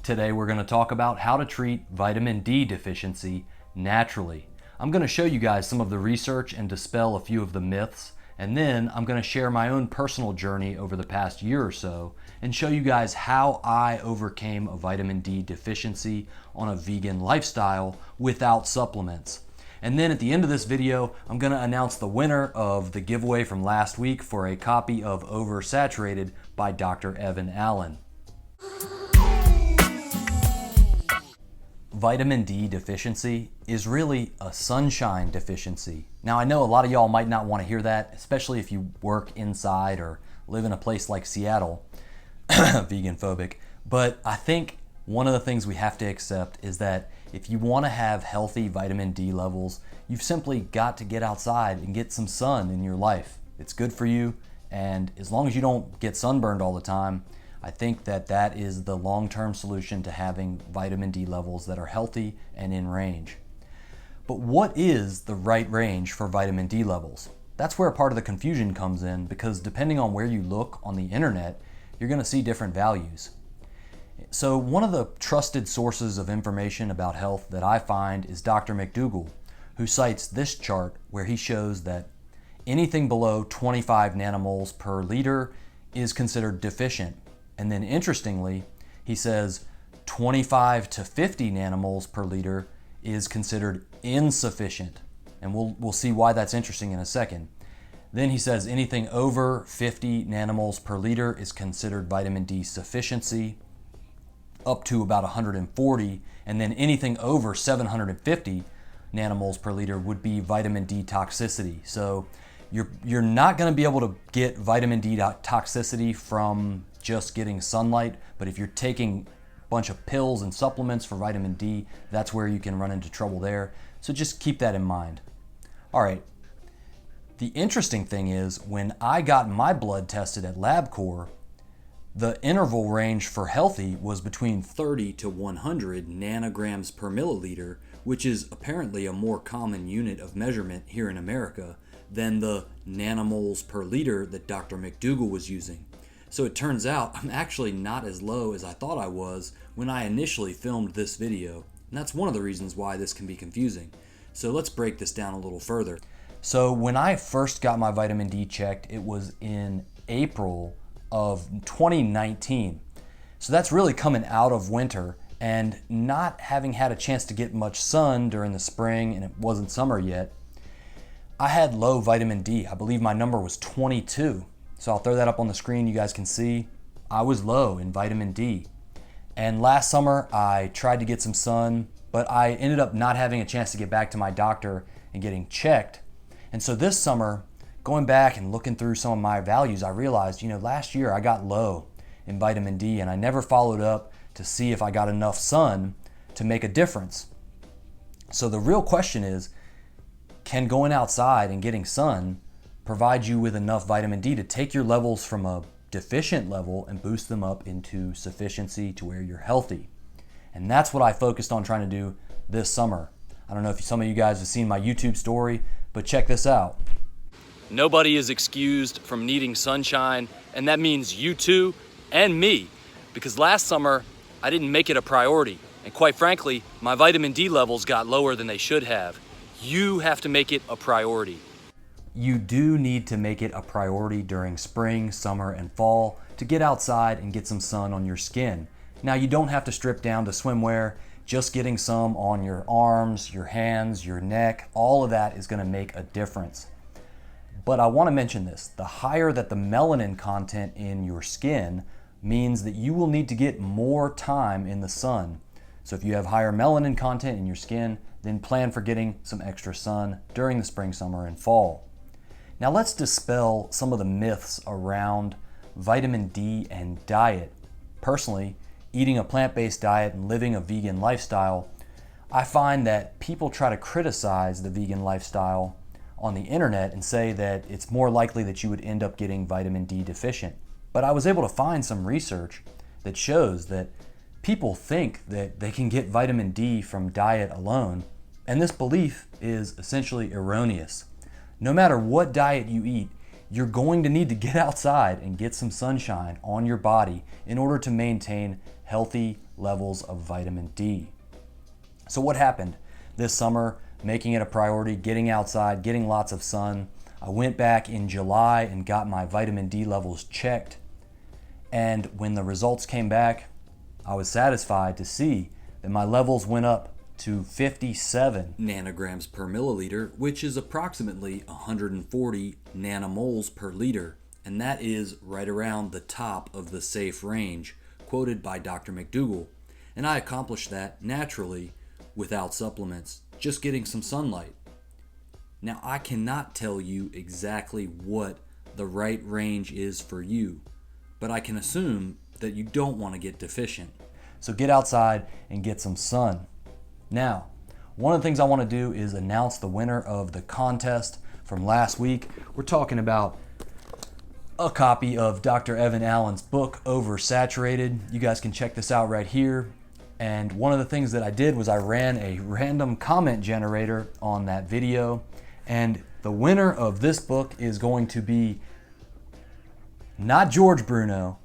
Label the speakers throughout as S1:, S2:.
S1: Today we're going to talk about how to treat vitamin D deficiency naturally. I'm going to show you guys some of the research and dispel a few of the myths, and then I'm going to share my own personal journey over the past year or so and show you guys how I overcame a vitamin D deficiency on a vegan lifestyle without supplements. And then at the end of this video, I'm going to announce the winner of the giveaway from last week for a copy of Oversaturated by Dr. Evan Allen. Vitamin D deficiency is really a sunshine deficiency. Now I know a lot of y'all might not want to hear that, especially if you work inside or live in a place like Seattle, vegan phobic, but I think one of the things we have to accept is that if you want to have healthy vitamin D levels, you've simply got to get outside and get some sun in your life. It's good for you, and as long as you don't get sunburned all the time, I think that that is the long-term solution to having vitamin D levels that are healthy and in range. But what is the right range for vitamin D levels? That's where part of the confusion comes in, because depending on where you look on the internet, you're going to see different values. So one of the trusted sources of information about health that I find is Dr. McDougall, who cites this chart where he shows that anything below 25 nanomoles per liter is considered deficient. And then interestingly, he says 25 to 50 nanomoles per liter is considered insufficient. And we'll see why that's interesting in a second. Then he says anything over 50 nanomoles per liter is considered vitamin D sufficiency, up to about 140, and then anything over 750 nanomoles per liter would be vitamin D toxicity. So you're not going to be able to get vitamin D toxicity from just getting sunlight, but if you're taking a bunch of pills and supplements for vitamin D, that's where you can run into trouble there. So just keep that in mind. All right. The interesting thing is, when I got my blood tested at LabCorp, the interval range for healthy was between 30 to 100 nanograms per milliliter, which is apparently a more common unit of measurement here in America than the nanomoles per liter that Dr. McDougall was using. So it turns out I'm actually not as low as I thought I was when I initially filmed this video. And that's one of the reasons why this can be confusing. So let's break this down a little further. So when I first got my vitamin D checked, it was in April of 2019. So that's really coming out of winter and not having had a chance to get much sun during the spring, and it wasn't summer yet. I had low vitamin D. I believe my number was 22. So I'll throw that up on the screen. You guys can see I was low in vitamin D. And last summer I tried to get some sun, but I ended up not having a chance to get back to my doctor and getting checked. And so this summer, going back and looking through some of my values, I realized, last year I got low in vitamin D and I never followed up to see if I got enough sun to make a difference. So the real question is, can going outside and getting sun provide you with enough vitamin D to take your levels from a deficient level and boost them up into sufficiency to where you're healthy? And that's what I focused on trying to do this summer. I don't know if some of you guys have seen my YouTube story, but check this out.
S2: Nobody is excused from needing sunshine, and that means you too and me, because last summer I didn't make it a priority, and quite frankly, my vitamin D levels got lower than they should have. You have to make it a priority.
S1: You do need to make it a priority during spring, summer, and fall to get outside and get some sun on your skin. Now, you don't have to strip down to swimwear. Just getting some on your arms, your hands, your neck, all of that is going to make a difference. But I want to mention this. The higher that the melanin content in your skin means that you will need to get more time in the sun. So if you have higher melanin content in your skin, then plan for getting some extra sun during the spring, summer, and fall. Now let's dispel some of the myths around vitamin D and diet. Personally, eating a plant-based diet and living a vegan lifestyle, I find that people try to criticize the vegan lifestyle on the internet and say that it's more likely that you would end up getting vitamin D deficient. But I was able to find some research that shows that people think that they can get vitamin D from diet alone, and this belief is essentially erroneous. No matter what diet you eat, you're going to need to get outside and get some sunshine on your body in order to maintain healthy levels of vitamin D. So what happened this summer, making it a priority, getting outside, getting lots of sun? I went back in July and got my vitamin D levels checked. And when the results came back, I was satisfied to see that my levels went up to 57 nanograms per milliliter, which is approximately 140 nanomoles per liter. And that is right around the top of the safe range quoted by Dr. McDougall. And I accomplished that naturally without supplements, just getting some sunlight. Now, I cannot tell you exactly what the right range is for you, but I can assume that you don't want to get deficient. So get outside and get some sun. Now, one of the things I want to do is announce the winner of the contest from last week. We're talking about a copy of Dr. Evan Allen's book, Oversaturated. You guys can check this out right here. And one of the things that I did was I ran a random comment generator on that video. And the winner of this book is going to be not George Bruno,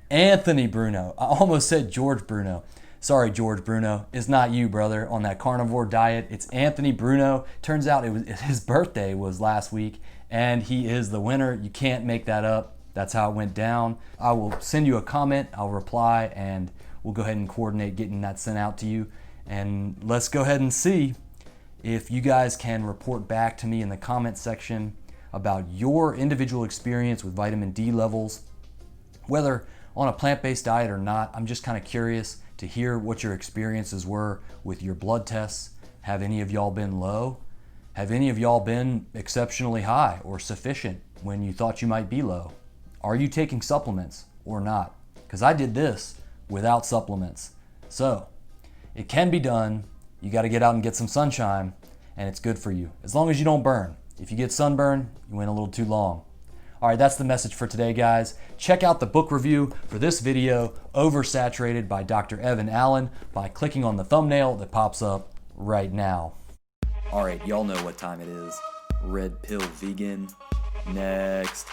S1: Anthony Bruno. I almost said George Bruno. Sorry, George Bruno. It's not you, brother, on that carnivore diet. It's Anthony Bruno. Turns out his birthday was last week, and he is the winner. You can't make that up. That's how it went down. I will send you a comment. I'll reply, and we'll go ahead and coordinate getting that sent out to you. And let's go ahead and see if you guys can report back to me in the comment section about your individual experience with vitamin D levels, whether on a plant-based diet or not. I'm just kind of curious to hear what your experiences were with your blood tests. Have any of y'all been low? Have any of y'all been exceptionally high or sufficient when you thought you might be low? Are you taking supplements or not? Because I did this without supplements. So it can be done. You got to get out and get some sunshine, and it's good for you, as long as you don't burn. If you get sunburn, you went a little too long. All right, that's the message for today, guys. Check out the book review for this video, Oversaturated by Dr. Evan Allen, by clicking on the thumbnail that pops up right now. All right, y'all know what time it is. Red Pill Vegan. Next.